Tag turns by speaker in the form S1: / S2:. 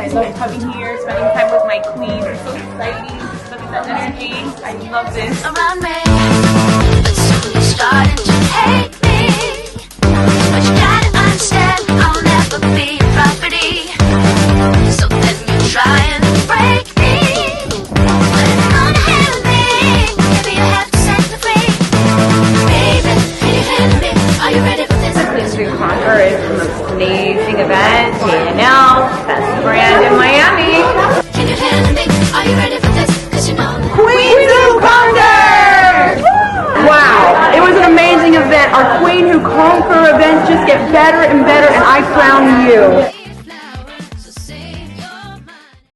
S1: I love coming here, spending time with my queen. It's so exciting. Look at that energy. I love this.
S2: Around me, but soon you're starting to hate me. But you gotta understand, I'll never be your property. So then you try and break me. But it's gonna handle me. Maybe you have to set me free. Baby, can you handle me? Are you ready for this?
S1: Queens Who Conquer is an amazing event. T&L, best brand in Miami.
S2: Can you handle me? Are you ready for this? Cause you know
S1: Queens Who Conquer! Wow, it was an amazing event. Our Queen Who Conquer events just get better and better, and I crown you.